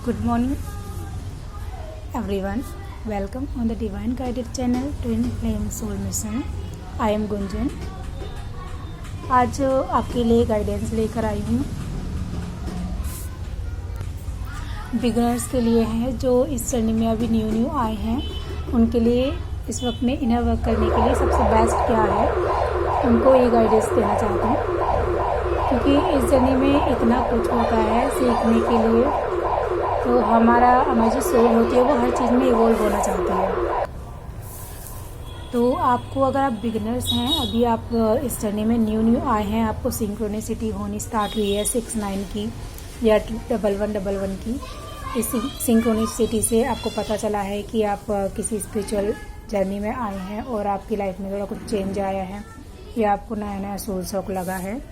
Good morning, everyone. Welcome on the Divine Guided channel Twin Flame Soul Mission. I am Gunjan. आज आपके लिए guidance लेकर आई हूँ। Beginners के लिए है जो इस जर्नी में अभी न्यू आए हैं, उनके लिए इस वक्त में इनर वर्क करने के लिए सबसे बेस्ट क्या है, उनको ये गाइडेंस देना चाहती हूँ। क्योंकि इस जर्नी में इतना कुछ होता है सीखने के लिए, तो हमारी जो सोल होती है वो हर चीज़ में इवॉल्व होना चाहती है। तो आपको, अगर आप बिगिनर्स हैं, अभी आप इस जर्नी में न्यू आए हैं, आपको सिंक्रोनिसिटी होनी स्टार्ट हुई है 6-9 की या 1111 की। इस सिंक्रोनिसिटी से आपको पता चला है कि आप किसी स्पिरिचुअल जर्नी में आए हैं और आपकी लाइफ में थोड़ा कुछ चेंज आया है या आपको नया सोल शॉक लगा है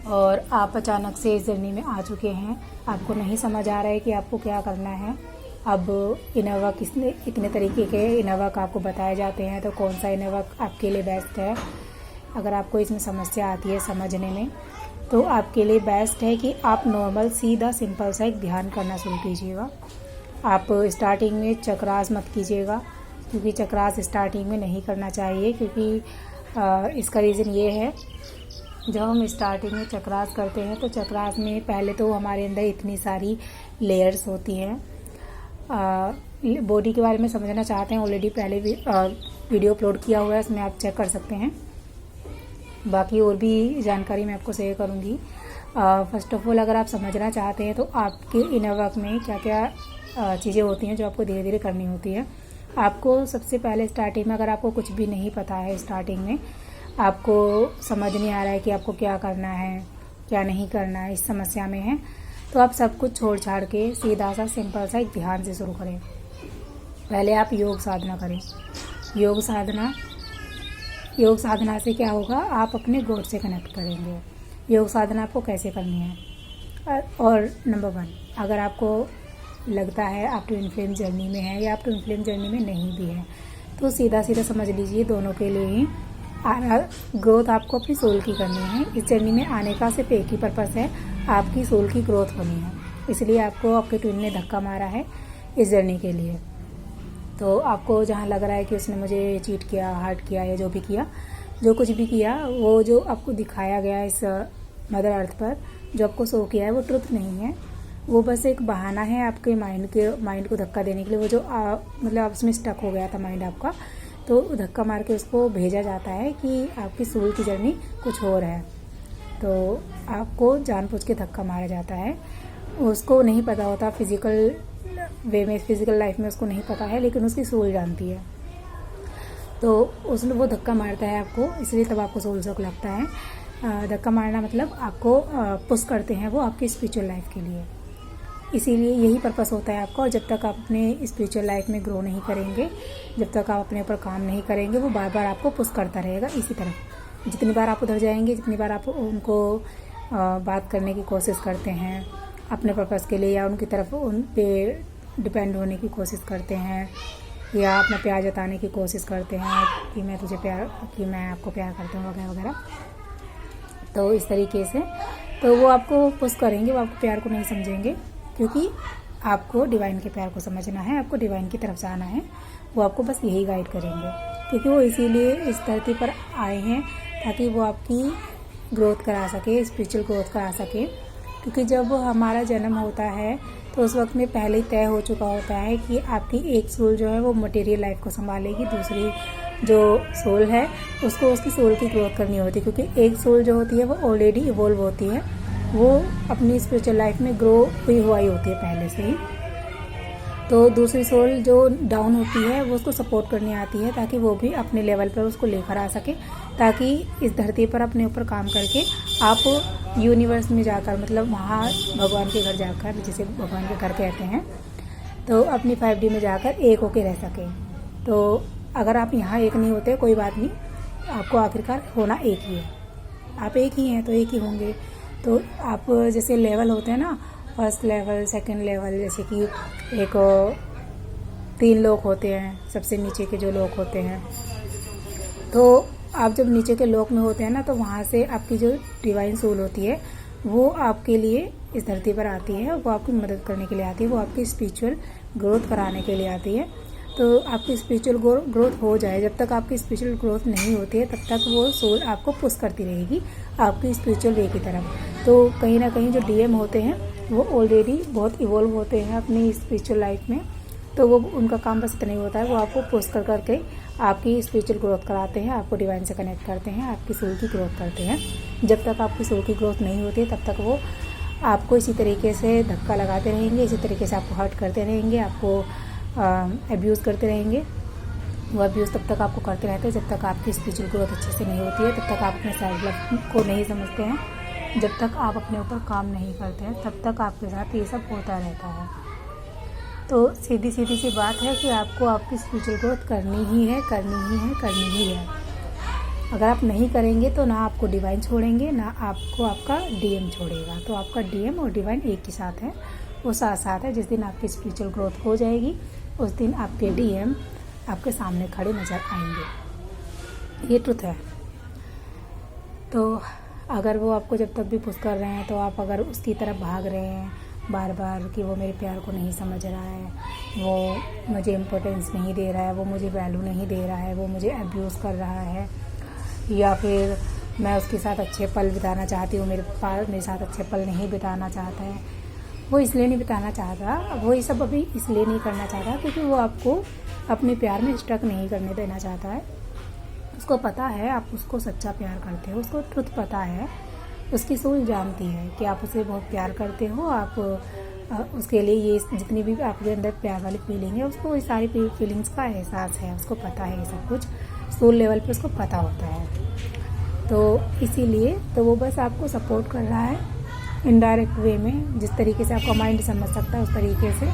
और आप अचानक से इस जर्नी में आ चुके हैं। आपको नहीं समझ आ रहा है कि आपको क्या करना है। अब इनर वर्क इतने तरीके के इनर वर्क आपको बताए जाते हैं, तो कौन सा इनर वर्क आपके लिए बेस्ट है। अगर आपको इसमें समस्या आती है समझने में, तो आपके लिए बेस्ट है कि आप नॉर्मल सीधा सिंपल सा एक ध्यान करना शुरू कीजिएगा। आप स्टार्टिंग में चक्रास मत कीजिएगा, क्योंकि चक्रास स्टार्टिंग में नहीं करना चाहिए। क्योंकि इसका रीज़न ये है, जब हम स्टार्टिंग में चक्रास करते हैं तो चक्रास में पहले तो हमारे अंदर इतनी सारी लेयर्स होती हैं। बॉडी के बारे में समझना चाहते हैं, ऑलरेडी पहले भी वीडियो अपलोड किया हुआ है, उसमें आप चेक कर सकते हैं। बाकी और भी जानकारी मैं आपको शेयर करूंगी। फर्स्ट ऑफ ऑल, अगर आप समझना चाहते हैं तो आपके इनर वर्क में क्या क्या चीज़ें होती हैं जो आपको धीरे धीरे करनी होती है। आपको सबसे पहले स्टार्टिंग में, अगर आपको कुछ भी नहीं पता है, स्टार्टिंग में आपको समझ नहीं आ रहा है कि आपको क्या करना है क्या नहीं करना है, इस समस्या में है, तो आप सब कुछ छोड़ छाड़ के सीधा सा सिंपल सा एक ध्यान से शुरू करें। पहले आप योग साधना करें। योग साधना से क्या होगा, आप अपने गॉड से कनेक्ट करेंगे। योग साधना आपको कैसे करनी है। और नंबर 1, अगर आपको लगता है आप ट्विन फ्लेम जर्नी में है या आप ट्विन फ्लेम जर्नी में नहीं भी है, तो सीधा समझ लीजिए दोनों के लिए ही ग्रोथ आपको अपनी सोल की करनी है। इस जर्नी में आने का सिर्फ एक ही पर्पस है, आपकी सोल की ग्रोथ होनी है। इसलिए आपको आपके ट्विन ने धक्का मारा है इस जर्नी के लिए। तो आपको जहाँ लग रहा है कि उसने मुझे चीट किया, हर्ट किया या जो भी किया, जो कुछ भी किया, वो जो आपको दिखाया गया इस मदर अर्थ पर, जो आपको शो किया है, वो ट्रुथ नहीं है। वो बस एक बहाना है आपके माइंड को धक्का देने के लिए। वो जो मतलब उसमें स्टक हो गया था माइंड आपका, तो धक्का मार के उसको भेजा जाता है कि आपकी सोल की जर्नी कुछ और है। तो आपको जानबूझ के धक्का मारा जाता है। उसको नहीं पता होता, फिजिकल वे में, फिजिकल लाइफ में उसको नहीं पता है, लेकिन उसकी सोल जानती है। तो उसने वो धक्का मारता है आपको, इसलिए तब आपको सोल शॉक लगता है। धक्का मारना मतलब आपको पुश करते हैं वो आपकी स्पिरिचुअल लाइफ के लिए। इसीलिए यही पर्पस होता है आपका। और जब तक आप अपने स्पिरिचुअल लाइफ में ग्रो नहीं करेंगे, जब तक आप अपने ऊपर काम नहीं करेंगे, वो बार बार आपको पुश करता रहेगा इसी तरफ। जितनी बार आप उधर जाएंगे, जितनी बार आप उनको बात करने की कोशिश करते हैं अपने पर्पस के लिए, या उनकी तरफ उन पे डिपेंड होने की कोशिश करते हैं, या अपना प्यार जताने की कोशिश करते हैं कि मैं आपको प्यार करता हूँ वगैरह वगैरह, तो इस तरीके से तो वो आपको पुश करेंगे, वो आपको प्यार को नहीं समझेंगे। क्योंकि आपको डिवाइन के प्यार को समझना है, आपको डिवाइन की तरफ जाना है। वो आपको बस यही गाइड करेंगे, क्योंकि वो इसीलिए इस धरती पर आए हैं ताकि वो आपकी ग्रोथ करा सके, स्पिरिचुअल ग्रोथ करा सके। क्योंकि जब हमारा जन्म होता है तो उस वक्त में पहले ही तय हो चुका होता है कि आपकी एक सोल जो है वो मटेरियल लाइफ को संभालेगी, दूसरी जो सोल है उसको उसकी सोल की ग्रोथ करनी होती है। क्योंकि एक सोल जो होती है वो ऑलरेडी इवॉल्व होती है, वो अपनी स्पिरिचुअल लाइफ में ग्रो हुई होती है पहले से ही। तो दूसरी सोल जो डाउन होती है वो उसको सपोर्ट करने आती है, ताकि वो भी अपने लेवल पर उसको लेकर आ सके, ताकि इस धरती पर अपने ऊपर काम करके आप यूनिवर्स में जाकर, मतलब वहाँ भगवान के घर जाकर, जिसे भगवान के घर कहते हैं, तो अपनी 5D में जाकर एक होके रह सके। तो अगर आप यहाँ एक नहीं होते, कोई बात नहीं, आपको आखिरकार होना एक ही है। आप एक ही हैं तो एक ही होंगे। तो आप जैसे लेवल होते हैं ना, फर्स्ट लेवल, सेकंड लेवल, जैसे कि एक 3 लोग होते हैं, सबसे नीचे के जो लोग होते हैं। तो आप जब नीचे के लोक में होते हैं ना, तो वहाँ से आपकी जो डिवाइन सोल होती है वो आपके लिए इस धरती पर आती है, वो आपकी मदद करने के लिए आती है, वो आपकी स्पिरिचुअल ग्रोथ कराने के लिए आती है। तो आपकी स्पिरिचुअल ग्रोथ हो जाए, जब तक आपकी स्पिरिचुअल ग्रोथ नहीं होती है तब तक वो सोल आपको पुश करती रहेगी आपकी स्पिरिचुअल वे की तरफ। तो कहीं ना कहीं जो डीएम होते हैं वो ऑलरेडी बहुत इवॉल्व होते हैं अपनी स्पिरिचुअल लाइफ में, तो वो उनका काम बस इतना ही होता है, वो आपको पुश कर करके आपकी स्पिरिचुअल ग्रोथ कराते हैं, आपको डिवाइन से कनेक्ट करते हैं, आपकी सोल की ग्रोथ करते हैं। जब तक आपकी सोल की ग्रोथ नहीं होती तब तक वो आपको इसी तरीके से धक्का लगाते रहेंगे, इसी तरीके से आपको हर्ट करते रहेंगे, आपको अब्यूज़ करते रहेंगे। वो अब्यूज़ तब तक आपको करते रहते हैं जब तक आपकी स्पिरिचुअल ग्रोथ अच्छे से नहीं होती है, तब तक आप अपने सेल्फ लव को नहीं समझते हैं, जब तक आप अपने ऊपर काम नहीं करते हैं तब तक आपके साथ ये सब होता रहता है। तो सीधी सी बात है कि आपको आपकी स्पिरिचुअल ग्रोथ करनी ही है, करनी ही है, करनी ही है। अगर आप नहीं करेंगे तो ना आपको डिवाइन छोड़ेंगे, ना आपको आपका डीएम छोड़ेगा। तो आपका डीएम और डिवाइन एक ही साथ है, वो साथ साथ है। जिस दिन आपकी स्पिरिचुअल ग्रोथ हो जाएगी उस दिन आपके डीएम आपके सामने खड़े नज़र आएंगे, ये ट्रुथ है। तो अगर वो आपको जब तक भी पुश कर रहे हैं तो आप अगर उसकी तरफ भाग रहे हैं बार बार कि वो मेरे प्यार को नहीं समझ रहा है, वो मुझे इम्पोर्टेंस नहीं दे रहा है, वो मुझे वैल्यू नहीं दे रहा है, वो मुझे अब्यूज़ कर रहा है, या फिर मैं उसके साथ अच्छे पल बिताना चाहती हूँ, मेरे साथ अच्छे पल नहीं बिताना चाहता है, वो इसलिए नहीं बिताना चाहता, वो ये सब अभी इसलिए नहीं करना चाहता क्योंकि वो आपको अपने प्यार में स्टक नहीं करने देना चाहता है। उसको पता है आप उसको सच्चा प्यार करते हो, उसको ट्रुथ पता है, उसकी सोल जानती है कि आप उसे बहुत प्यार करते हो, आप उसके लिए ये जितनी भी आपके अंदर प्यार वाली फीलिंग है उसको, ये सारी फीलिंग्स का एहसास है, उसको पता है, ये सब कुछ सोल लेवल पे उसको पता होता है। तो इसीलिए तो वो बस आपको सपोर्ट कर रहा है इनडायरेक्ट वे में, जिस तरीके से आपका माइंड समझ सकता है उस तरीके से।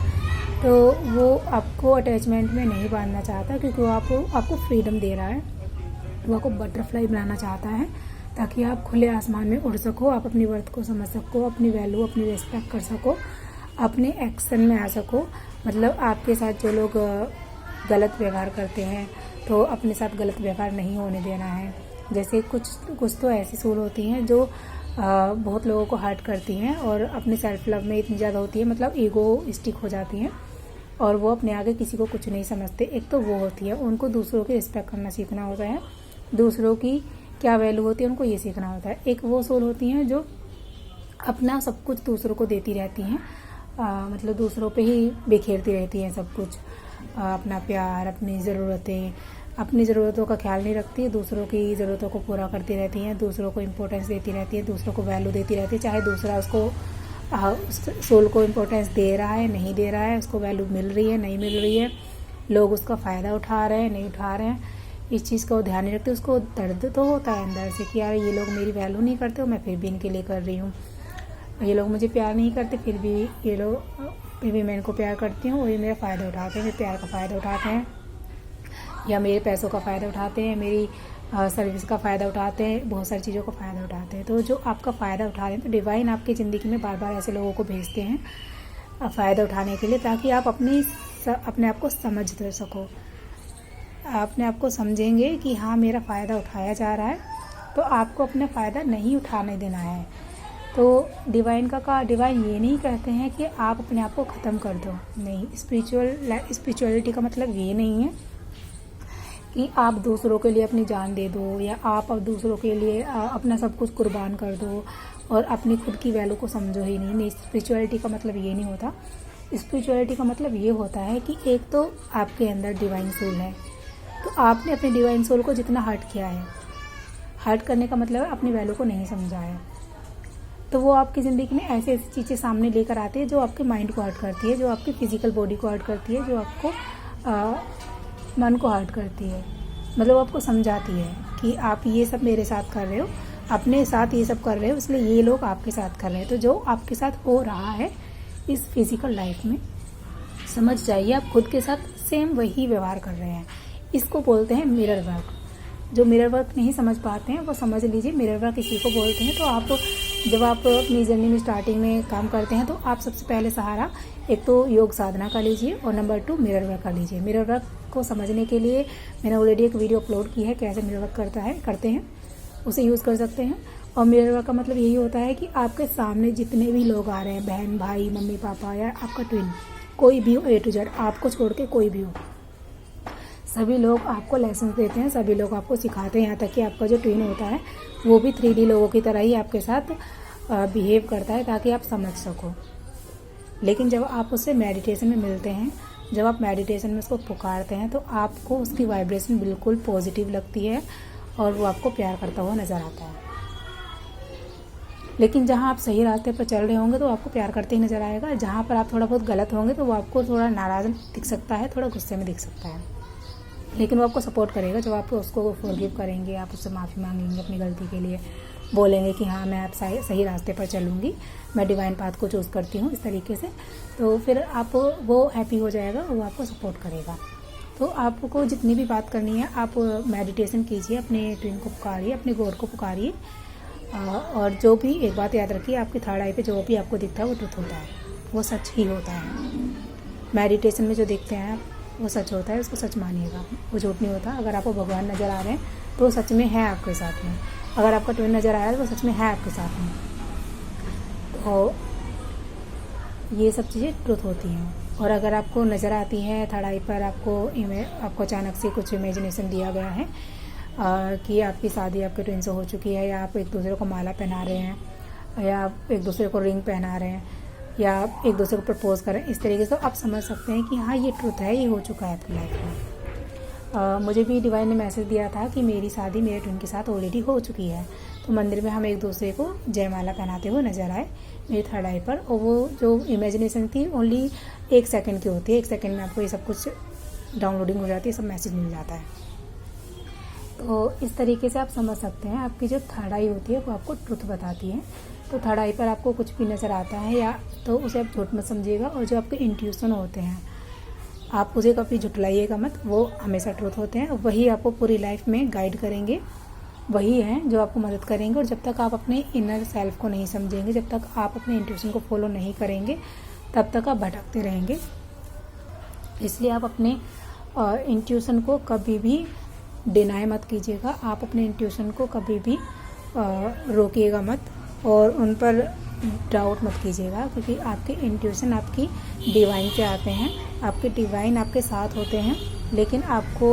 तो वो आपको अटैचमेंट में नहीं बांधना चाहता क्योंकि वो आपको फ्रीडम दे रहा है, वो आपको बटरफ्लाई बनाना चाहता है ताकि आप खुले आसमान में उड़ सको, आप अपनी वर्थ को समझ सको, अपनी वैल्यू, अपनी रिस्पेक्ट कर सको, अपने एक्शन में आ सको। मतलब आपके साथ जो लोग गलत व्यवहार करते हैं तो अपने साथ गलत व्यवहार नहीं होने देना है। जैसे कुछ तो ऐसी सोल होती हैं जो बहुत लोगों को हर्ट करती हैं और अपने सेल्फ लव में इतनी ज़्यादा होती है, मतलब ईगोइस्टिक हो जाती हैं और वो अपने आगे किसी को कुछ नहीं समझते। एक तो वो होती है, उनको दूसरों की रिस्पेक्ट करना सीखना होता है, दूसरों की क्या वैल्यू होती है उनको ये सीखना होता है। एक वो सोल होती हैं जो अपना सब कुछ दूसरों को देती रहती हैं, मतलब दूसरों पे ही बिखेरती रहती हैं सब कुछ, अपना प्यार, अपनी ज़रूरतें, अपनी ज़रूरतों का ख्याल नहीं रखती, दूसरों की ज़रूरतों को पूरा करती रहती हैं, दूसरों को इम्पोर्टेंस देती रहती है, दूसरों को वैल्यू देती रहती है, चाहे दूसरा उसको सोल को इम्पोर्टेंस दे रहा है नहीं दे रहा है, उसको वैल्यू मिल रही है नहीं मिल रही है, लोग उसका फ़ायदा उठा रहे हैं नहीं उठा रहे हैं, इस चीज़ का वो ध्यान नहीं रखते। उसको दर्द तो होता है अंदर से कि यार ये लोग मेरी वैल्यू नहीं करते हो, मैं फिर भी इनके लिए कर रही हूँ, ये लोग मुझे प्यार नहीं करते फिर भी मैं इनको प्यार करती हूँ और ये मेरा फ़ायदा उठाते हैं, मेरे प्यार का फ़ायदा उठाते हैं, या मेरे पैसों का फ़ायदा उठाते हैं, मेरी सर्विस का फ़ायदा उठाते हैं, बहुत सारी चीज़ों का फ़ायदा उठाते हैं। तो जो आपका फ़ायदा उठा रहे हैं, तो डिवाइन आपकी ज़िंदगी में बार बार ऐसे लोगों को भेजते हैं फ़ायदा उठाने के लिए, ताकि आप अपने आप को समझ सको, अपने आप को समझेंगे कि हाँ मेरा फ़ायदा उठाया जा रहा है, तो आपको अपना फ़ायदा नहीं उठाने देना है। तो डिवाइन ये नहीं कहते हैं कि आप अपने आप को ख़त्म कर दो, नहीं। स्पिरिचुअलिटी का मतलब ये नहीं है कि आप दूसरों के लिए अपनी जान दे दो या आप दूसरों के लिए अपना सब कुछ कुर्बान कर दो और अपनी खुद की वैल्यू को समझो ही नहीं। स्पिरिचुअलिटी का मतलब ये नहीं होता। स्पिरिचुअलिटी का मतलब ये होता है कि एक तो आपके अंदर डिवाइन सोल है, तो आपने अपने डिवाइन सोल को जितना हर्ट किया है, हर्ट करने का मतलब है अपनी वैल्यू को नहीं समझा है, तो वो आपकी ज़िंदगी में ऐसी चीज़ें सामने लेकर आती है जो आपके माइंड को हर्ट करती है, जो आपकी फिजिकल बॉडी को हर्ट करती है, जो आपको मन को हर्ट करती है। मतलब आपको समझाती है कि आप ये सब मेरे साथ कर रहे हो, अपने साथ ये सब कर रहे हो, इसलिए ये लोग आपके साथ कर रहे हैं। तो जो आपके साथ हो रहा है इस फिजिकल लाइफ में, समझ जाइए आप खुद के साथ सेम वही व्यवहार कर रहे हैं। इसको बोलते हैं मिरर वर्क। जो मिरर वर्क नहीं समझ पाते हैं वो समझ लीजिए मिरर वर्क इसी को बोलते हैं। तो जब आप अपनी जर्नी में स्टार्टिंग में काम करते हैं तो आप सबसे पहले सहारा एक तो योग साधना कर लीजिए और नंबर 2 मिरर वर्क कर लीजिए। मिरर वर्क को समझने के लिए मैंने ऑलरेडी एक वीडियो अपलोड की है, कैसे मिरर वर्क करते हैं, उसे यूज़ कर सकते हैं। और मिरर वर्क का मतलब यही होता है कि आपके सामने जितने भी लोग आ रहे हैं, बहन भाई मम्मी पापा या आपका ट्विन, कोई भी हो, A to Z, आपको छोड़ के कोई भी हो, सभी लोग आपको लेसन देते हैं, सभी लोग आपको सिखाते हैं। यहाँ तक कि आपका जो ट्विन होता है वो भी 3D लोगों की तरह ही आपके साथ बिहेव करता है ताकि आप समझ सको। लेकिन जब आप उससे मेडिटेशन में मिलते हैं, जब आप मेडिटेशन में उसको पुकारते हैं, तो आपको उसकी वाइब्रेशन बिल्कुल पॉजिटिव लगती है और वो आपको प्यार करता हुआ नज़र आता है। लेकिन जहाँ आप सही रास्ते पर चल रहे होंगे तो आपको प्यार करते ही नज़र आएगा। जहाँ पर आप थोड़ा बहुत गलत होंगे तो वो आपको थोड़ा नाराज़ दिख सकता है, थोड़ा गुस्से में दिख सकता है, लेकिन वो आपको सपोर्ट करेगा। जब आप उसको फॉरगिव करेंगे, आप उससे माफ़ी मांगेंगे अपनी गलती के लिए, बोलेंगे कि हाँ मैं आप सही रास्ते पर चलूँगी, मैं डिवाइन पाथ को चूज़ करती हूँ, इस तरीके से, तो फिर आप वो हैप्पी हो जाएगा, वो आपको सपोर्ट करेगा। तो आपको जितनी भी बात करनी है आप मेडिटेशन कीजिए, अपने ट्विन को पुकारिए, अपने गॉड को पुकारिए, और जो भी एक बात याद रखिए, आपकी थर्ड आई पे जो भी आपको दिखता है वो ट्रुथ होता है, वो सच ही होता है। मेडिटेशन में जो देखते हैं आप वो सच होता है, उसको सच मानिएगा, वो झूठ नहीं होता। अगर आपको भगवान नज़र आ रहे हैं तो वो सच में है आपके साथ में, अगर आपका ट्विन नज़र आ रहा है तो वो सच में है आपके साथ में। तो ये सब चीज़ें ट्रुथ होती हैं। और अगर आपको नज़र आती है थर्ड आई पर, आपको अचानक से कुछ इमेजिनेशन दिया गया है कि आपकी शादी आपके ट्विन से हो चुकी है, या आप एक दूसरे को माला पहना रहे हैं, या आप एक दूसरे को रिंग पहना रहे हैं, या आप एक दूसरे को प्रपोज करें, इस तरीके से, तो आप समझ सकते हैं कि हाँ ये ट्रुथ है, ये हो चुका है आपकी लाइफ में। मुझे भी डिवाइन ने मैसेज दिया था कि मेरी शादी मेरे ट्विन के साथ ऑलरेडी हो चुकी है। तो मंदिर में हम एक दूसरे को जयमाला पहनाते हुए नजर आए मेरी थर्ड आई पर, और वो जो इमेजिनेशन थी ओनली 1 सेकंड की होती है। 1 सेकंड में आपको ये सब कुछ डाउनलोडिंग हो जाती है, सब मैसेज मिल जाता है। तो इस तरीके से आप समझ सकते हैं, आपकी जो थर्ड आई होती है वो आपको ट्रुथ बताती है। तो थर्ड आई पर आपको कुछ भी नज़र आता है या तो उसे आप झूठ मत समझिएगा, और जो आपके इंट्यूशन होते हैं आप उसे कभी झुटलाइएगा मत, वो हमेशा ट्रुथ होते हैं, वही आपको पूरी लाइफ में गाइड करेंगे, वही हैं जो आपको मदद करेंगे। और जब तक आप अपने इनर सेल्फ को नहीं समझेंगे, जब तक आप अपने इंट्यूशन को फॉलो नहीं करेंगे, तब तक आप भटकते रहेंगे। इसलिए आप अपने इंट्यूशन को कभी भी डिनाई मत कीजिएगा, आप अपने इंट्यूशन को कभी भी रोकिएगा मत, और उन पर डाउट मत कीजिएगा, क्योंकि आपके इंट्यूशन आपकी डिवाइन से आते हैं, आपके डिवाइन आपके साथ होते हैं। लेकिन आपको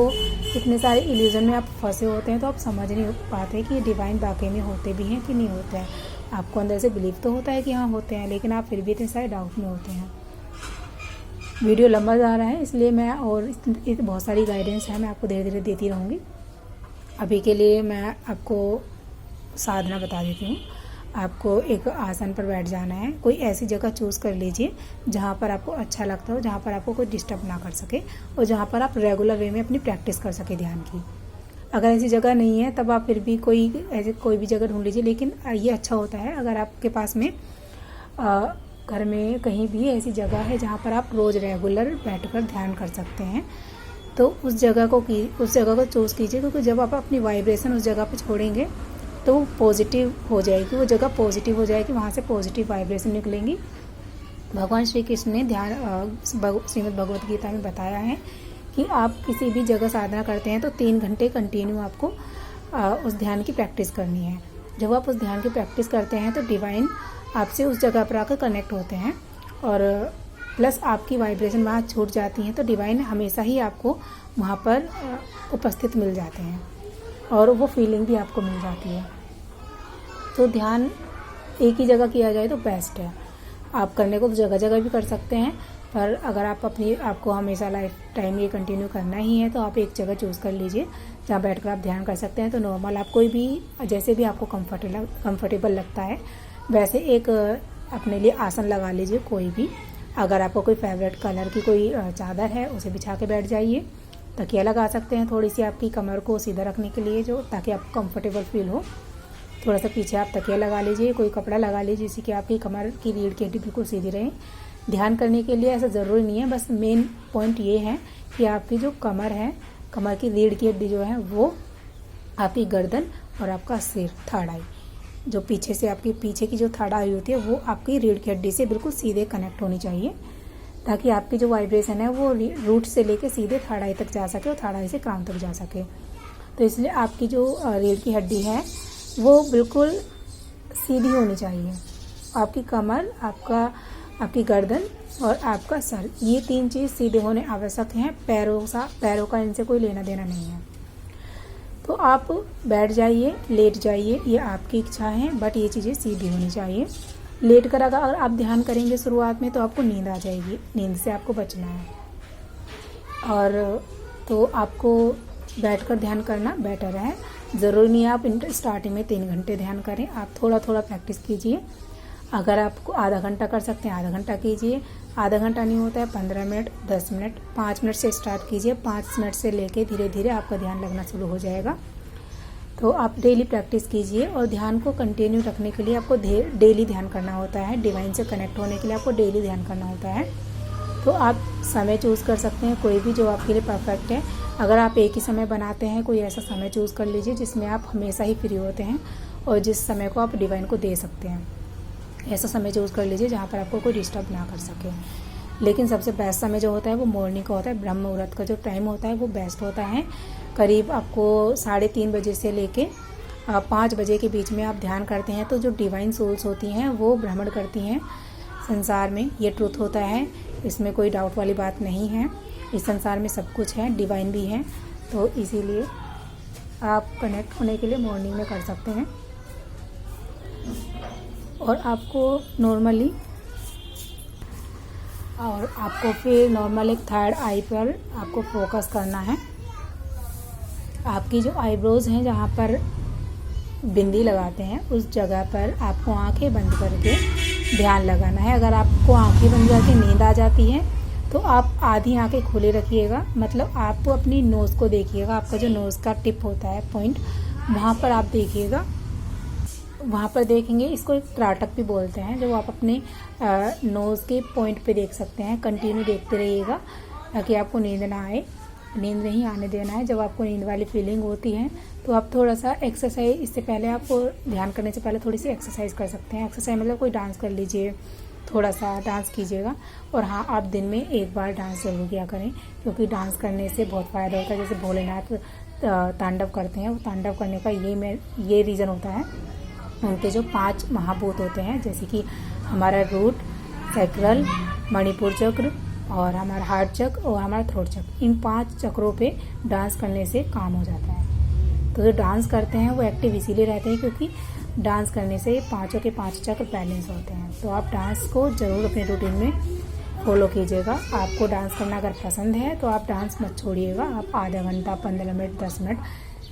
इतने सारे इल्यूजन में आप फंसे होते हैं तो आप समझ नहीं पाते कि डिवाइन वाकई में होते भी हैं कि नहीं होते हैं। आपको अंदर से बिलीव तो होता है कि हाँ होते हैं, लेकिन आप फिर भी इतने सारे डाउट में होते हैं। वीडियो लंबा जा रहा है, इसलिए मैं और बहुत सारी गाइडेंस है, मैं आपको धीरे धीरे देती रहूँगी। अभी के लिए मैं आपको साधना बता देती हूँ। आपको एक आसन पर बैठ जाना है, कोई ऐसी जगह चूज़ कर लीजिए जहाँ पर आपको अच्छा लगता हो, जहाँ पर आपको कोई डिस्टर्ब ना कर सके, और जहाँ पर आप रेगुलर वे में अपनी प्रैक्टिस कर सके ध्यान की। अगर ऐसी जगह नहीं है तब आप फिर भी कोई भी जगह ढूंढ लीजिए, लेकिन ये अच्छा होता है अगर आपके पास में घर में कहीं भी ऐसी जगह है जहाँ पर आप रोज़ रेगुलर बैठकर ध्यान कर सकते हैं, तो उस जगह को चूज़ कीजिए, क्योंकि जब आप अपनी वाइब्रेशन उस जगह पर छोड़ेंगे तो वो पॉजिटिव हो जाएगी, वो जगह पॉजिटिव हो जाएगी, वहाँ से पॉजिटिव वाइब्रेशन निकलेंगी। भगवान श्री कृष्ण ने श्रीमद् भगवत गीता में बताया है कि आप किसी भी जगह साधना करते हैं तो 3 घंटे कंटिन्यू आपको उस ध्यान की प्रैक्टिस करनी है। जब आप उस ध्यान की प्रैक्टिस करते हैं तो डिवाइन आपसे उस जगह पर आकर कनेक्ट होते हैं, और प्लस आपकी वाइब्रेशन वहाँ छूट जाती है, तो डिवाइन हमेशा ही आपको वहाँ पर उपस्थित मिल जाते हैं, और वो फीलिंग भी आपको मिल जाती है। तो ध्यान एक ही जगह किया जाए तो बेस्ट है। आप करने को तो जगह जगह भी कर सकते हैं, पर अगर आपको हमेशा लाइफ टाइम ये कंटिन्यू करना ही है तो आप एक जगह चूज़ कर लीजिए जहाँ बैठकर आप ध्यान कर सकते हैं। तो नॉर्मल आप कोई भी जैसे भी आपको कंफर्टेबल लगता है वैसे एक अपने लिए आसन लगा लीजिए कोई भी। अगर आपको कोई फेवरेट कलर की कोई चादर है उसे बिछा के बैठ जाइए। तकिया लगा सकते हैं थोड़ी सी आपकी कमर को सीधा रखने के लिए, जो ताकि आपको कंफर्टेबल फील हो। थोड़ा सा पीछे आप तकिया लगा लीजिए, कोई कपड़ा लगा लीजिए जिससे कि आपकी कमर की रीढ़ की हड्डी बिल्कुल सीधी रहे। ध्यान करने के लिए ऐसा ज़रूरी नहीं है, बस मेन पॉइंट ये है कि आपकी जो कमर है, कमर की रीढ़ की हड्डी जो है वो आपकी गर्दन और आपका सिर, थर्ड आई, जो पीछे से आपकी पीछे की जो थर्ड आई होती है वो आपकी रीढ़ की हड्डी से बिल्कुल सीधे कनेक्ट होनी चाहिए, ताकि आपकी जो वाइब्रेशन है वो रूट से लेके सीधे थर्ड आई तक जा सके और थर्ड आई से क्राउन तक जा सके। तो इसलिए आपकी जो रीढ़ की हड्डी है वो बिल्कुल सीधी होनी चाहिए। आपकी कमर, आपकी गर्दन और आपका सर, ये 3 चीज़ सीधे होने आवश्यक हैं। पैरों का इनसे कोई लेना देना नहीं है। तो आप बैठ जाइए, लेट जाइए, ये आपकी इच्छा है, बट ये चीज़ें सीधी होनी चाहिए। लेट कर अगर आप ध्यान करेंगे शुरुआत में तो आपको नींद आ जाएगी, नींद से आपको बचना है। और तो आपको बैठकर ध्यान करना बेटर है। ज़रूरी नहीं आप स्टार्टिंग में 3 घंटे ध्यान करें, आप थोड़ा थोड़ा प्रैक्टिस कीजिए। अगर आपको आधा घंटा कर सकते हैं आधा घंटा कीजिए, आधा घंटा नहीं होता है 15 मिनट, 10 मिनट, 5 मिनट से स्टार्ट कीजिए। 5 मिनट से लेके धीरे धीरे आपका ध्यान लगना शुरू हो जाएगा। तो आप डेली प्रैक्टिस कीजिए। और ध्यान को कंटिन्यू रखने के लिए आपको डेली ध्यान करना होता है। डिवाइन से कनेक्ट होने के लिए आपको डेली ध्यान करना होता है। तो आप समय चूज़ कर सकते हैं कोई भी जो आपके लिए परफेक्ट है। अगर आप एक ही समय बनाते हैं, कोई ऐसा समय चूज़ कर लीजिए जिसमें आप हमेशा ही फ्री होते हैं और जिस समय को आप डिवाइन को दे सकते हैं। ऐसा समय चूज़ कर लीजिए जहाँ पर आपको कोई डिस्टर्ब ना कर सके। लेकिन सबसे बेस्ट समय जो होता है वो मॉर्निंग का होता है। ब्रह्म मुहूर्त का जो टाइम होता है वो बेस्ट होता है। करीब आपको 3:30 बजे से लेके 5 बजे के बीच में आप ध्यान करते हैं तो जो डिवाइन सोल्स होती हैं वो भ्रमण करती हैं संसार में। ये ट्रूथ होता है, इसमें कोई डाउट वाली बात नहीं है। इस संसार में सब कुछ है, डिवाइन भी है। तो इसीलिए आप कनेक्ट होने के लिए मॉर्निंग में कर सकते हैं। और आपको फिर नॉर्मल एक थर्ड आई पर आपको फोकस करना है। आपकी जो आईब्रोज हैं जहाँ पर बिंदी लगाते हैं उस जगह पर आपको आंखें बंद करके ध्यान लगाना है। अगर आपको आंखें बंद करके नींद आ जाती है तो आप आधी आंखें खोले रखिएगा। मतलब आप अपनी नोज़ को देखिएगा, आपका जो नोज़ का टिप होता है पॉइंट, वहाँ पर आप देखिएगा। वहाँ पर देखेंगे, इसको एक त्राटक भी बोलते हैं, जो आप अपने नोज़ के पॉइंट पे देख सकते हैं। कंटिन्यू देखते रहिएगा ताकि आपको नींद ना आए, नींद नहीं आने देना है। जब आपको नींद वाली फीलिंग होती है तो आप थोड़ा सा एक्सरसाइज, इससे पहले आपको ध्यान करने से पहले थोड़ी सी एक्सरसाइज कर सकते हैं। एक्सरसाइज मतलब कोई डांस कर लीजिए, थोड़ा सा डांस कीजिएगा। और हाँ, आप दिन में एक बार डांस ज़रूर किया करें, क्योंकि डांस करने से बहुत फ़ायदा होता है। जैसे भोलेनाथ तांडव करते हैं, वो तांडव करने का ये रीज़न होता है। उनके जो 5 महाभूत होते हैं, जैसे कि हमारा रूट, सैक्रल, मणिपुर चक्र और हमारा हार्ट चक्र और हमारा थ्रोट चक्र, इन 5 चक्रों पे डांस करने से काम हो जाता है। तो जो डांस करते हैं वो एक्टिव इसीलिए रहते हैं क्योंकि डांस करने से 5 के 5 चक्र बैलेंस होते हैं। तो आप डांस को ज़रूर अपने रूटीन में फॉलो कीजिएगा। आपको डांस करना अगर पसंद है तो आप डांस मत छोड़िएगा। आप आधा घंटा, 15 मिनट, 10 मिनट,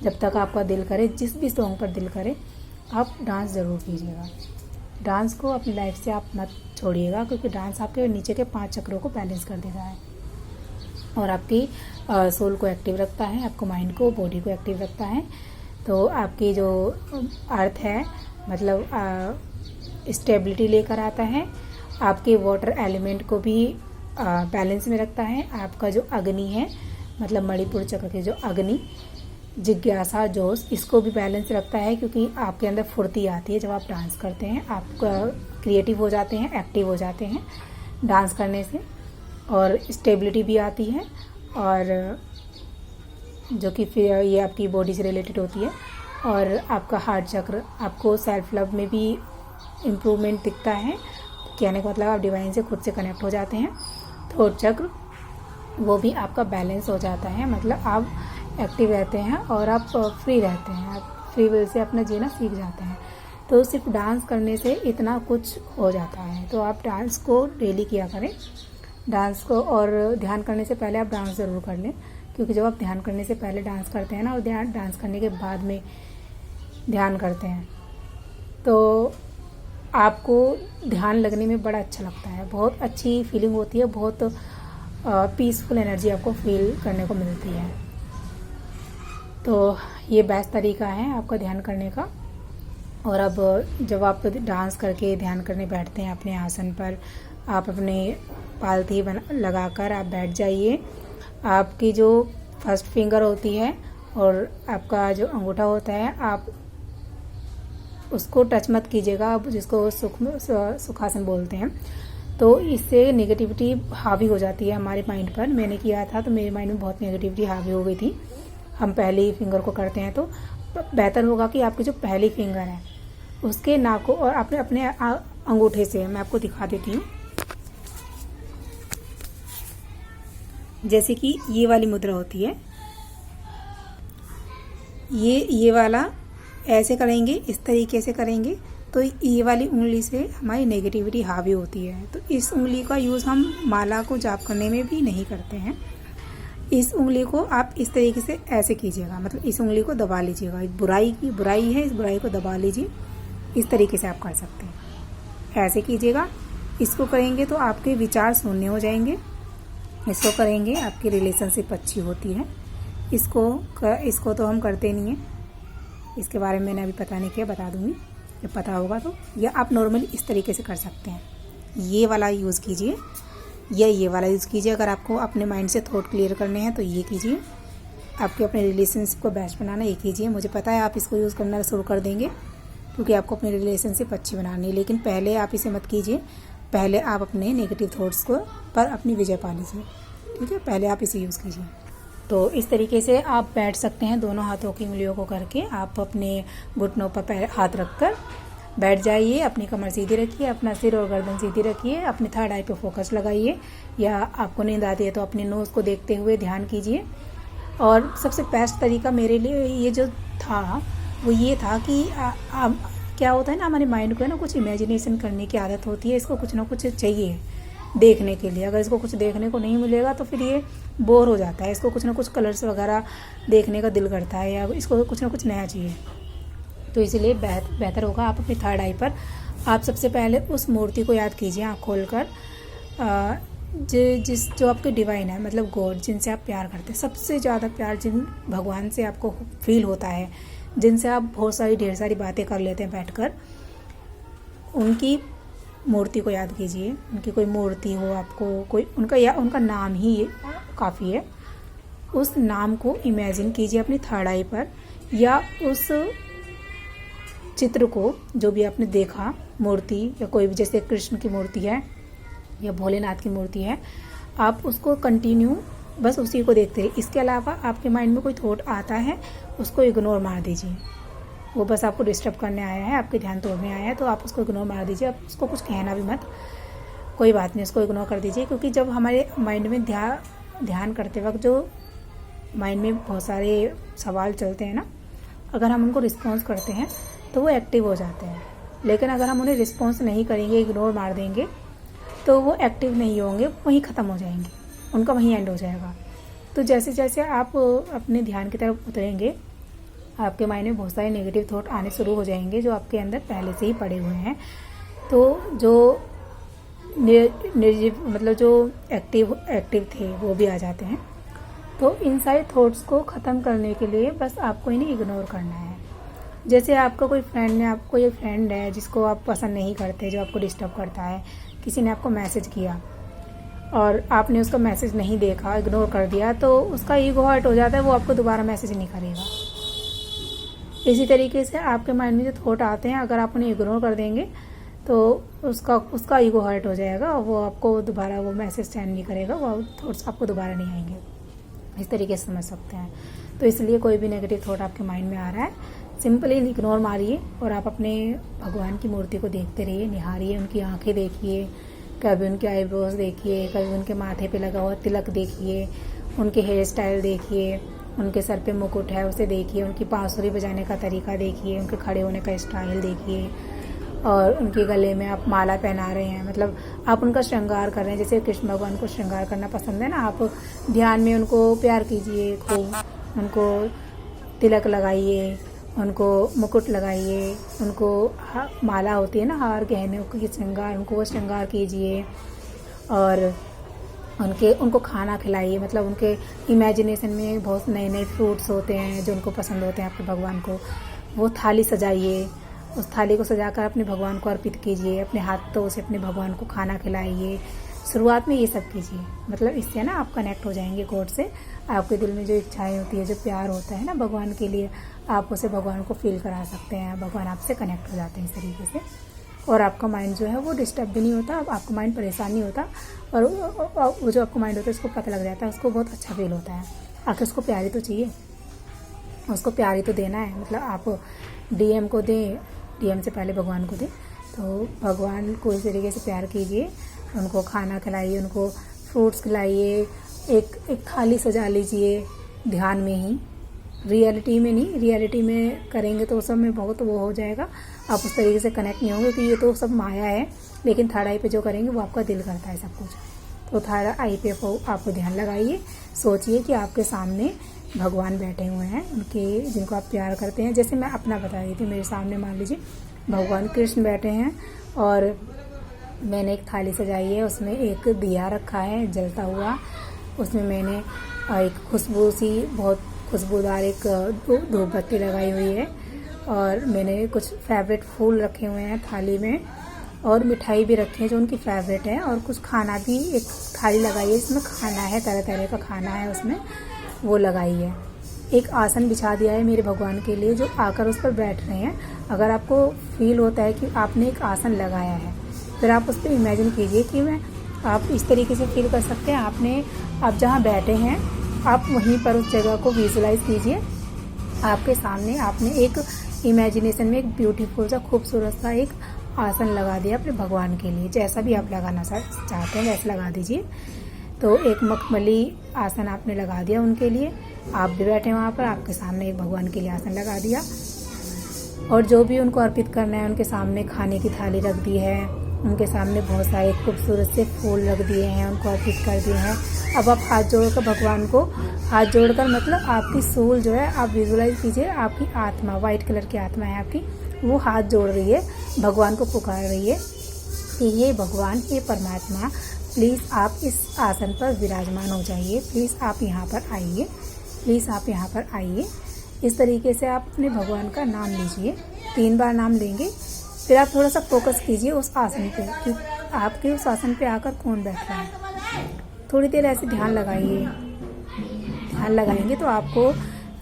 जब तक आपका दिल करे, जिस भी सॉन्ग पर दिल करे, आप डांस ज़रूर कीजिएगा। डांस को अपनी लाइफ से आप मत छोड़िएगा, क्योंकि डांस आपके नीचे के 5 चक्रों को बैलेंस कर देता है और आपकी सोल को एक्टिव रखता है, आपको माइंड को, बॉडी को एक्टिव रखता है। तो आपकी जो अर्थ है, मतलब स्टेबिलिटी लेकर आता है। आपके वाटर एलिमेंट को भी बैलेंस में रखता है। आपका जो अग्नि है, मतलब मणिपुर चक्र के जो अग्नि, जिज्ञासा, जोश, इसको भी बैलेंस रखता है, क्योंकि आपके अंदर फुर्ती आती है जब आप डांस करते हैं। आप क्रिएटिव हो जाते हैं, एक्टिव हो जाते हैं डांस करने से, और स्टेबिलिटी भी आती है, और जो कि फिर ये आपकी बॉडी से रिलेटेड होती है। और आपका हार्ट चक्र, आपको सेल्फ लव में भी इम्प्रूवमेंट दिखता है। कहने का मतलब आप डिवाइन से खुद से कनेक्ट हो जाते हैं। थ्रोट चक्र, वो भी आपका बैलेंस हो जाता है, मतलब आप एक्टिव रहते हैं और आप फ्री रहते हैं, आप फ्री विल से अपना जीना सीख जाते हैं। तो सिर्फ डांस करने से इतना कुछ हो जाता है। तो आप डांस को डेली किया करें, डांस को। और ध्यान करने से पहले आप डांस ज़रूर कर लें, क्योंकि जब आप ध्यान करने से पहले डांस करते हैं ना, और डांस करने के बाद में ध्यान करते हैं, तो आपको ध्यान लगने में बड़ा अच्छा लगता है, बहुत अच्छी फीलिंग होती है, बहुत पीसफुल एनर्जी आपको फील करने को मिलती है। तो ये बेस्ट तरीका है आपका ध्यान करने का। और अब जब आप डांस करके ध्यान करने बैठते हैं अपने आसन पर, आप अपने पालथी लगाकर आप बैठ जाइए। आपकी जो फर्स्ट फिंगर होती है और आपका जो अंगूठा होता है, आप उसको टच मत कीजिएगा, आप जिसको सुखासन बोलते हैं। तो इससे नेगेटिविटी हावी हो जाती है हमारे माइंड पर। मैंने किया था तो मेरे माइंड में बहुत नेगेटिविटी हावी हो गई थी। हम पहली फिंगर को करते हैं, तो बेहतर होगा कि आपकी जो पहली फिंगर है उसके नाकों और अपने अपने अंगूठे से मैं आपको दिखा देती हूँ। जैसे कि ये वाली मुद्रा होती है, ये वाला ऐसे करेंगे, इस तरीके से करेंगे तो ये वाली उंगली से हमारी नेगेटिविटी हावी होती है। तो इस उंगली का यूज़ हम माला को जाप करने में भी नहीं करते हैं। इस उंगली को आप इस तरीके से ऐसे कीजिएगा, मतलब इस उंगली को दबा लीजिएगा। बुराई है, इस बुराई को दबा लीजिए। इस तरीके से आप कर सकते हैं, ऐसे कीजिएगा। इसको करेंगे तो आपके विचार शून्य हो जाएंगे। इसको करेंगे आपकी रिलेशनशिप अच्छी होती है। इसको तो हम करते नहीं हैं, इसके बारे में मैंने अभी पता नहीं किया, बता दूंगी जब पता होगा तो। या आप नॉर्मली इस तरीके से कर सकते हैं, ये वाला यूज़ कीजिए या ये वाला यूज़ कीजिए। अगर आपको अपने माइंड से थॉट क्लियर करने हैं तो ये कीजिए। आपके अपने रिलेशनशिप को बेस्ट बनाना ये कीजिए। मुझे पता है आप इसको यूज़ करना शुरू कर देंगे क्योंकि आपको अपनी रिलेशनशिप अच्छी बनानी है, लेकिन पहले आप इसे मत कीजिए। पहले आप अपने नेगेटिव थॉट्स को पर अपनी विजय पा लीजिए, ठीक है। पहले आप इसे यूज़ कीजिए। तो इस तरीके से आप बैठ सकते हैं, दोनों हाथों की उंगलियों को करके आप अपने घुटनों पर पैर हाथ रखकर बैठ जाइए। अपनी कमर सीधी रखिए, अपना सिर और गर्दन सीधी रखिए, अपनी थर्ड आई पे फोकस लगाइए। या आपको नींद आती है तो अपने नोज़ को देखते हुए ध्यान कीजिए। और सबसे बेस्ट तरीका मेरे लिए ये जो था वो ये था कि क्या होता है ना, हमारे माइंड को है ना कुछ इमेजिनेशन करने की आदत होती है। इसको कुछ ना कुछ चाहिए देखने के लिए। अगर इसको कुछ देखने को नहीं मिलेगा तो फिर ये बोर हो जाता है। इसको कुछ ना कुछ कलर्स वगैरह देखने का दिल करता है, या इसको कुछ ना कुछ नया चाहिए। तो इसलिए बेहतर होगा आप अपनी थर्ड आई पर आप सबसे पहले उस मूर्ति को याद कीजिए आँख खोलकर, जो आपके डिवाइन है, मतलब गॉड, जिनसे आप प्यार करते हैं। सबसे ज़्यादा प्यार जिन भगवान से आपको फील होता है, जिनसे आप बहुत सारी ढेर सारी बातें कर लेते हैं बैठकर, उनकी मूर्ति को याद कीजिए। उनकी कोई मूर्ति हो आपको, कोई उनका नाम ही काफ़ी है। उस नाम को इमेजिन कीजिए अपनी थर्ड आई पर, या उस चित्र को जो भी आपने देखा, मूर्ति या कोई भी, जैसे कृष्ण की मूर्ति है या भोलेनाथ की मूर्ति है, आप उसको कंटिन्यू बस उसी को देखते रहिए। इसके अलावा आपके माइंड में कोई थॉट आता है उसको इग्नोर मार दीजिए। वो बस आपको डिस्टर्ब करने आया है, आपके ध्यान तोड़ने आया है, तो आप उसको इग्नोर मार दीजिए। आप उसको कुछ कहना भी मत, कोई बात नहीं, उसको इग्नोर कर दीजिए। क्योंकि जब हमारे माइंड में ध्यान करते वक्त जो माइंड में बहुत सारे सवाल चलते हैं ना, अगर हम उनको रिस्पॉन्स करते हैं तो वो एक्टिव हो जाते हैं। लेकिन अगर हम उन्हें रिस्पॉन्स नहीं करेंगे, इग्नोर मार देंगे, तो वो एक्टिव नहीं होंगे, वहीं ख़त्म हो जाएंगे, उनका वहीं एंड हो जाएगा। तो जैसे जैसे आप अपने ध्यान की तरफ उतरेंगे, आपके माइंड में बहुत सारे नेगेटिव थॉट आने शुरू हो जाएंगे जो आपके अंदर पहले से ही पड़े हुए हैं। तो जो निर्जीव, मतलब जो एक्टिव थे, वो भी आ जाते हैं। तो इन सारे थॉट्स को ख़त्म करने के लिए बस आपको इन्हें इग्नोर करना है। जैसे आपका कोई फ्रेंड है जिसको आप पसंद नहीं करते, जो आपको डिस्टर्ब करता है, किसी ने आपको मैसेज किया और आपने उसका मैसेज नहीं देखा, इग्नोर कर दिया, तो उसका ईगो हर्ट हो जाता है, वो आपको दोबारा मैसेज नहीं करेगा। इसी तरीके से आपके माइंड में जो थॉट आते हैं, अगर आप उन्हें इग्नोर कर देंगे तो उसका ईगो हर्ट हो जाएगा, वो आपको दोबारा वो मैसेज सेंड नहीं करेगा, वो थॉट्स आपको दोबारा नहीं आएंगे। इस तरीके से समझ सकते हैं। तो इसलिए कोई भी नेगेटिव थॉट आपके माइंड में आ रहा है, सिंपली इग्नोर मारिए और आप अपने भगवान की मूर्ति को देखते रहिए, निहारिए, उनकी आंखें देखिए, कभी उनके आईब्रोज देखिए, कभी उनके माथे पे लगा हुआ तिलक देखिए, उनके हेयर स्टाइल देखिए, उनके सर पे मुकुट है उसे देखिए, उनकी बांसुरी बजाने का तरीका देखिए, उनके खड़े होने का स्टाइल देखिए, और उनके गले में आप माला पहना रहे हैं, मतलब आप उनका श्रृंगार कर रहे हैं। जैसे कृष्ण भगवान को श्रृंगार करना पसंद है ना, आप ध्यान में उनको प्यार कीजिए, खूब उनको तिलक लगाइए, उनको मुकुट लगाइए, उनको माला होती है ना, हार गहने की श्रृंगार, उनको वो श्रृंगार कीजिए, और उनको खाना खिलाइए। मतलब उनके इमेजिनेशन में बहुत नए नए फ्रूट्स होते हैं जो उनको पसंद होते हैं आपके भगवान को, वो थाली सजाइए, उस थाली को सजाकर अपने भगवान को अर्पित कीजिए, अपने हाथों से अपने भगवान को खाना खिलाइए। शुरुआत में ये सब कीजिए, मतलब इससे ना आप कनेक्ट हो जाएंगे गॉड से। आपके दिल में जो इच्छाएं होती है, जो प्यार होता है ना भगवान के लिए, आप उसे भगवान को फील करा सकते हैं, भगवान आपसे कनेक्ट हो जाते हैं इस तरीके से। और आपका माइंड जो है वो डिस्टर्ब भी नहीं होता, आपका माइंड परेशान नहीं होता, और वो जो आपका माइंड होता है उसको पता लग जाता है, उसको बहुत अच्छा फील होता है। आखिर उसको प्यार ही तो चाहिए, उसको प्यार ही तो देना है। मतलब आप DM को दें, डीएम से पहले भगवान को दें। तो भगवान को इस तरीके से प्यार कीजिए, उनको खाना खिलाइए, उनको फ्रूट्स खिलाइए, एक थाली सजा लीजिए ध्यान में ही, रियलिटी में नहीं। रियलिटी में करेंगे तो उस समय बहुत वो हो जाएगा, आप उस तरीके से कनेक्ट नहीं होंगे, क्योंकि ये तो सब माया है। लेकिन थर्ड आई पे जो करेंगे वो आपका दिल करता है सब कुछ। तो थर्ड आई पे आपको ध्यान लगाइए, सोचिए कि आपके सामने भगवान बैठे हुए हैं, उनके जिनको आप प्यार करते हैं। जैसे मैं अपना बता रही थी, मेरे सामने मान लीजिए भगवान कृष्ण बैठे हैं और मैंने एक थाली सजाई है, उसमें एक दिया रखा है जलता हुआ, उसमें मैंने एक खुशबू सी बहुत खुशबूदार एक धूप बत्ती लगाई हुई है, और मैंने कुछ फेवरेट फूल रखे हुए हैं थाली में, और मिठाई भी रखी है जो उनकी फेवरेट है, और कुछ खाना भी एक थाली लगाई है, इसमें खाना है, तरह तरह का खाना है उसमें, वो लगाई है। एक आसन बिछा दिया है मेरे भगवान के लिए, जो आकर उस पर बैठ रहे हैं। अगर आपको फील होता है कि आपने एक आसन लगाया है, फिर आप उस पर इमेजिन कीजिए कि आप इस तरीके से फील कर सकते हैं, आप जहाँ बैठे हैं आप वहीं पर उस जगह को विजुलाइज कीजिए। आपके सामने आपने एक इमेजिनेशन में एक ब्यूटीफुल सा खूबसूरत सा एक आसन लगा दिया अपने भगवान के लिए। जैसा भी आप लगाना चाहते हैं वैसे लगा दीजिए। तो एक मखमली आसन आपने लगा दिया उनके लिए, आप भी बैठे वहाँ पर, आपके सामने एक भगवान के लिए आसन लगा दिया, और जो भी उनको अर्पित करना है उनके सामने खाने की थाली रख दी है, उनके सामने बहुत सारे खूबसूरत से फूल रख दिए हैं, उनको अर्पित कर दिए हैं। अब आप हाथ जोड़कर भगवान को, हाथ जोड़कर मतलब आपकी सोल जो है, आप विजुलाइज कीजिए, आपकी आत्मा, वाइट कलर की आत्मा है आपकी, वो हाथ जोड़ रही है, भगवान को पुकार रही है कि हे भगवान, हे परमात्मा, प्लीज़ आप इस आसन पर विराजमान हो जाइए, प्लीज़ आप यहाँ पर आइए, प्लीज़ आप यहाँ पर आइए। इस तरीके से आप अपने भगवान का नाम लीजिए, 3 बार नाम लेंगे। फिर आप थोड़ा सा फोकस कीजिए उस आसन पे कि आपके उस आसन पे आकर कौन बैठ रहा है। थोड़ी देर ऐसे ध्यान लगाइए, ध्यान लगाएंगे तो आपको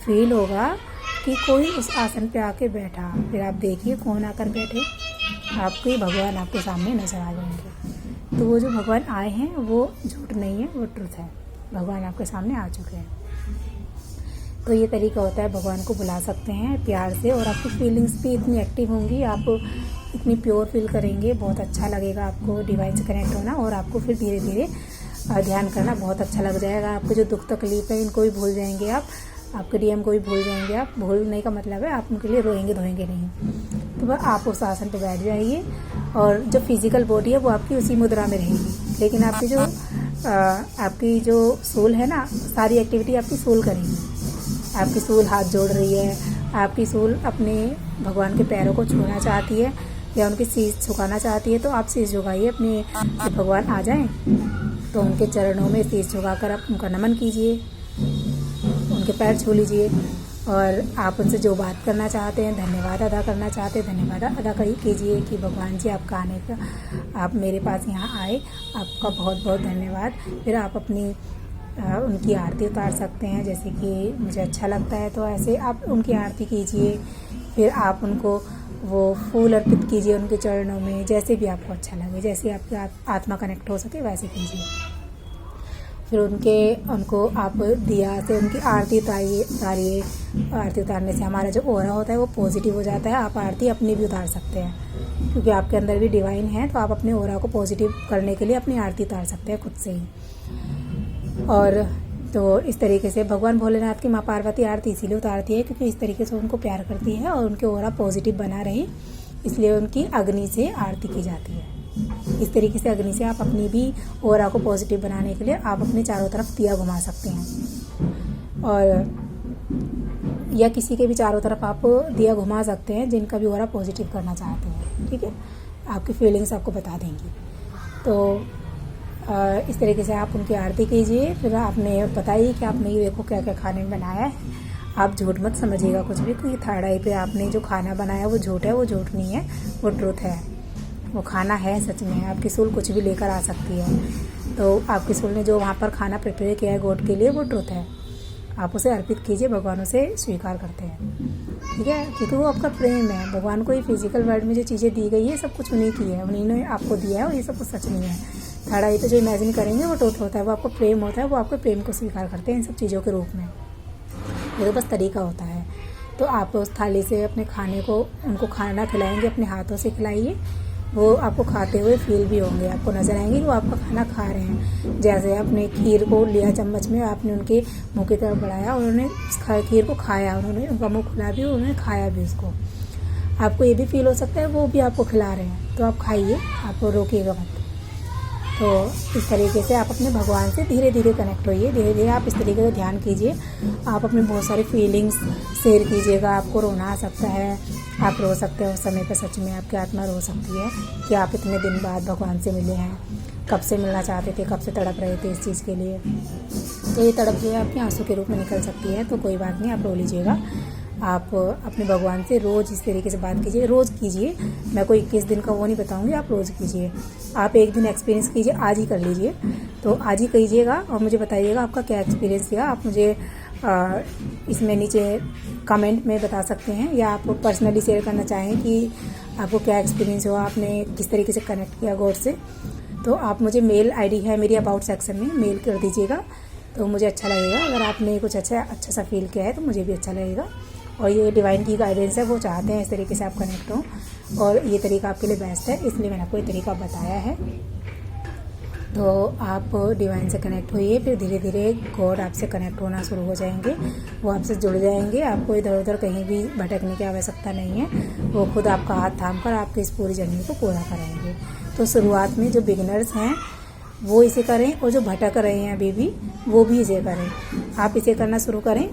फील होगा कि कोई उस आसन पे आके बैठा। फिर आप देखिए कौन आकर बैठे, आपके भगवान आपके सामने नजर आ जाएंगे। तो वो जो भगवान आए हैं वो झूठ नहीं है, वो ट्रुथ है, भगवान आपके सामने आ चुके हैं। तो ये तरीका होता है, भगवान को बुला सकते हैं प्यार से, और आपकी फीलिंग्स भी इतनी एक्टिव होंगी, आप इतनी प्योर फील करेंगे, बहुत अच्छा लगेगा आपको डिवाइन से कनेक्ट होना, और आपको फिर धीरे धीरे ध्यान करना बहुत अच्छा लग जाएगा। आपको जो दुख तकलीफ है इनको भी भूल जाएंगे आप, आपके डीएम को भी भूल जाएंगे आप। भूलने का मतलब है आप उनके लिए रोएंगे धोएंगे नहीं। तो बस आप उस आसन पर बैठ जाइए, और जो फिजिकल बॉडी है वो आपकी उसी मुद्रा में रहेगी, लेकिन आपकी जो सोल है ना, सारी एक्टिविटी आपकी सोल करेगी। आपकी सोल हाथ जोड़ रही है, आपकी सोल अपने भगवान के पैरों को छूना चाहती है या उनकी शीश झुकाना चाहती है, तो आप शीश झुकाइए अपने, जब भगवान आ जाएं तो उनके चरणों में शीश झुकाकर आप उनका नमन कीजिए, उनके पैर छू लीजिए, और आप उनसे जो बात करना चाहते हैं, धन्यवाद अदा करना चाहते हैं, धन्यवाद अदा कीजिए कि भगवान जी आपका आने का, आप मेरे पास यहाँ आए, आपका बहुत बहुत धन्यवाद। फिर आप अपनी उनकी आरती उतार सकते हैं, जैसे कि मुझे अच्छा लगता है तो ऐसे आप उनकी आरती कीजिए। फिर आप उनको वो फूल अर्पित कीजिए उनके चरणों में, जैसे भी आपको अच्छा लगे, जैसे आपकी आत्मा कनेक्ट हो सके वैसे कीजिए। फिर उनको आप दिया से उनकी आरती उतारिए। आरती उतारने से हमारा जो ऑरा होता है वो पॉजिटिव हो जाता है। आप आरती अपनी भी उतार सकते हैं, क्योंकि आपके अंदर भी डिवाइन है, तो आप अपने ऑरा को पॉजिटिव करने के लिए अपनी आरती उतार सकते हैं खुद से ही। और तो इस तरीके से भगवान भोलेनाथ की माँ पार्वती आरती इसीलिए उतारती है क्योंकि इस तरीके से उनको प्यार करती है और उनके ऑरा पॉजिटिव बना रहे, इसलिए उनकी अग्नि से आरती की जाती है। इस तरीके से अग्नि से आप अपनी भी ऑरा को पॉजिटिव बनाने के लिए आप अपने चारों तरफ दिया घुमा सकते हैं, और या किसी के भी चारों तरफ आप दिया घुमा सकते हैं जिनका भी ऑरा पॉजिटिव करना चाहते हैं। ठीक है, आपकी फीलिंग्स आपको बता देंगी। तो इस तरीके से आप उनकी आरती कीजिए। फिर आपने बताइए कि आपने ये देखो क्या क्या खाने में बनाया है। आप झूठ मत समझिएगा कुछ भी, क्योंकि थर्ड आई पे आपने जो खाना बनाया वो झूठ है, वो झूठ नहीं है, वो ट्रुथ है, वो खाना है सच में। आपकी सोल कुछ भी लेकर आ सकती है, तो आपकी सोल ने जो वहाँ पर खाना प्रिपेयर किया है गॉड के लिए वो ट्रुथ है। आप उसे अर्पित कीजिए, भगवान उसे स्वीकार करते हैं। ठीक है, क्योंकि वो आपका प्रेम है। भगवान को ये फिजिकल वर्ल्ड में जो चीज़ें दी गई है सब कुछ उन्हीं की है, उन्हीं ने आपको दिया है, और ये सब कुछ सच नहीं है। थर्ड आई पे जो इमेजिन करेंगे वो ट्रुथ होता है, वो आपको प्रेम होता है, वो आपके प्रेम को स्वीकार करते हैं इन सब चीज़ों के रूप में। ये तो बस तरीका होता है तो आप उस थाली से अपने खाने को उनको खाना खिलाएंगे, अपने हाथों से खिलाइए। वो आपको खाते हुए फील भी होंगे, आपको नज़र आएंगे कि वो आपका खाना खा रहे हैं। जैसे आपने खीर को लिया चम्मच में, आपने उनके मुंह की तरफ बढ़ाया, उन्होंने खीर को खाया, उन्होंने उनका मुंह खुला भी, उन्होंने खाया भी उसको। आपको ये भी फील हो सकता है वो भी आपको खिला रहे हैं, तो आप खाइए, आप रोकिएगा मत। तो इस तरीके से आप अपने भगवान से धीरे धीरे कनेक्ट होइए, धीरे धीरे आप इस तरीके से ध्यान कीजिए। आप अपने बहुत सारी फीलिंग्स शेयर कीजिएगा। आपको रोना आ सकता है, आप रो सकते हैं उस समय पर, सच में आपकी आत्मा रो सकती है कि आप इतने दिन बाद भगवान से मिले हैं, कब से मिलना चाहते थे, कब से तड़प रहे थे इस चीज़ के लिए। तो ये तड़प जो है आपके आंसू के रूप में निकल सकती है, तो कोई बात नहीं, आप रो लीजिएगा। आप अपने भगवान से रोज़ इस तरीके से बात कीजिए, रोज़ कीजिए। मैं कोई 21 दिन का वो नहीं बताऊंगी, आप रोज़ कीजिए। आप एक दिन एक्सपीरियंस कीजिए, आज ही कर लीजिए, तो आज ही कीजिएगा और मुझे बताइएगा आपका क्या एक्सपीरियंस किया। आप मुझे इसमें नीचे कमेंट में बता सकते हैं, या आप पर्सनली शेयर करना चाहें कि आपको क्या एक्सपीरियंस हुआ, आपने किस तरीके से कनेक्ट किया गॉड से, तो आप मुझे मेल आईडी है मेरी अबाउट सेक्शन में मेल कर दीजिएगा, तो मुझे अच्छा लगेगा। अगर आपने कुछ अच्छा सा फील किया है तो मुझे भी अच्छा लगेगा। और ये डिवाइन की गाइडेंस है, वो चाहते हैं इस तरीके से आप कनेक्ट हों, और ये तरीका आपके लिए बेस्ट है, इसलिए मैंने आपको ये तरीका बताया है। तो आप डिवाइन से कनेक्ट होइए, फिर धीरे धीरे गॉड आपसे कनेक्ट होना शुरू हो जाएंगे, वो आपसे जुड़ जाएंगे। आपको इधर उधर कहीं भी भटकने की आवश्यकता नहीं है, वो खुद आपका हाथ थाम कर आपकी इस पूरी जर्नी को पूरा कराएंगे। तो शुरुआत में जो बिगिनर्स हैं वो इसे करें, और जो भटक रहे हैं अभी भी वो भी इसे करें। आप इसे करना शुरू करें,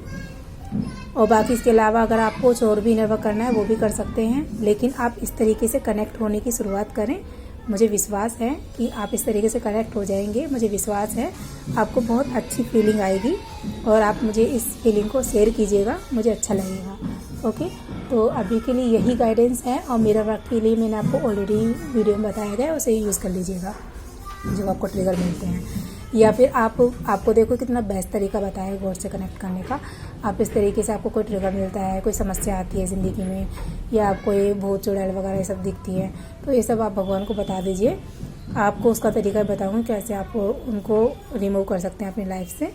और बाकी इसके अलावा अगर आपको कुछ और भी इनर वर्क करना है वो भी कर सकते हैं, लेकिन आप इस तरीके से कनेक्ट होने की शुरुआत करें। मुझे विश्वास है कि आप इस तरीके से कनेक्ट हो जाएंगे, मुझे विश्वास है आपको बहुत अच्छी फीलिंग आएगी, और आप मुझे इस फीलिंग को शेयर कीजिएगा, मुझे अच्छा लगेगा। ओके, तो अभी के लिए यही गाइडेंस है, और मेरा वर्क के लिए मैंने आपको ऑलरेडी वीडियो में बताया गया है, उसे यूज़ कर लीजिएगा जो आपको ट्रिगर मिलते हैं। या फिर आपको देखो कितना बेस्ट तरीका बताया है गॉड से कनेक्ट करने का। आप इस तरीके से आपको कोई ट्रिगर मिलता है, कोई समस्या आती है ज़िंदगी में, या आपको ये भूत चुड़ैल वगैरह ये सब दिखती है, तो ये सब आप भगवान को बता दीजिए। आपको उसका तरीका बताऊँगी कैसे आप उनको रिमूव कर सकते हैं अपनी लाइफ से।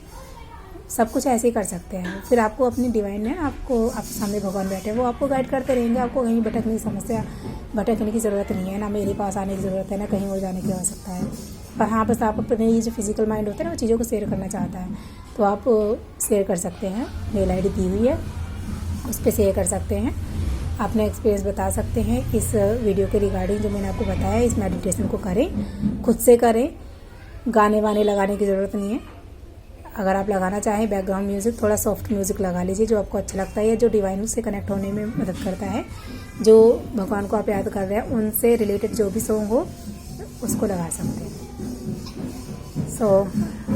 सब कुछ ऐसे ही कर सकते हैं। फिर आपको अपनी डिवाइन है, आपको आप सामने भगवान बैठे हैं, वो आपको गाइड करते रहेंगे। आपको कहीं भटकने की ज़रूरत नहीं है, ना मेरे पास आने की ज़रूरत है, ना कहीं और जाने की आवश्यकता है। पर हाँ, बस आप अपने ये जो फिजिकल माइंड होता है ना, वो चीज़ों को शेयर करना चाहता है, तो आप शेयर कर सकते हैं। मेल आईडी दी हुई है, उस पर शेयर कर सकते हैं, अपने एक्सपीरियंस बता सकते हैं इस वीडियो के रिगार्डिंग जो मैंने आपको बताया। इस मेडिटेशन को करें, खुद से करें, गाने वाने लगाने की ज़रूरत नहीं है। अगर आप लगाना चाहें बैकग्राउंड म्यूज़िक, थोड़ा सॉफ्ट म्यूज़िक लगा लीजिए जो आपको अच्छा लगता है, या जो डिवाइन से कनेक्ट होने में मदद करता है, जो भगवान को आप याद कर रहे हैं उनसे रिलेटेड जो भी सॉन्ग हो उसको लगा सकते हैं।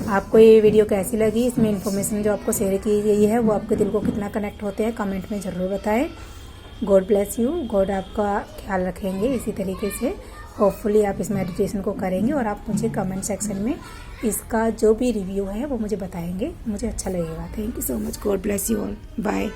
आपको ये वीडियो कैसी लगी, इसमें इन्फॉर्मेशन जो आपको शेयर की गई है वो आपके दिल को कितना कनेक्ट होते हैं, कमेंट में ज़रूर बताएं। गॉड ब्लेस यू, गॉड आपका ख्याल रखेंगे इसी तरीके से। होपफुली आप इस मेडिटेशन को करेंगे, और आप मुझे कमेंट सेक्शन में इसका जो भी रिव्यू है वो मुझे बताएंगे, मुझे अच्छा लगेगा। Thank you so much, God bless you all, bye.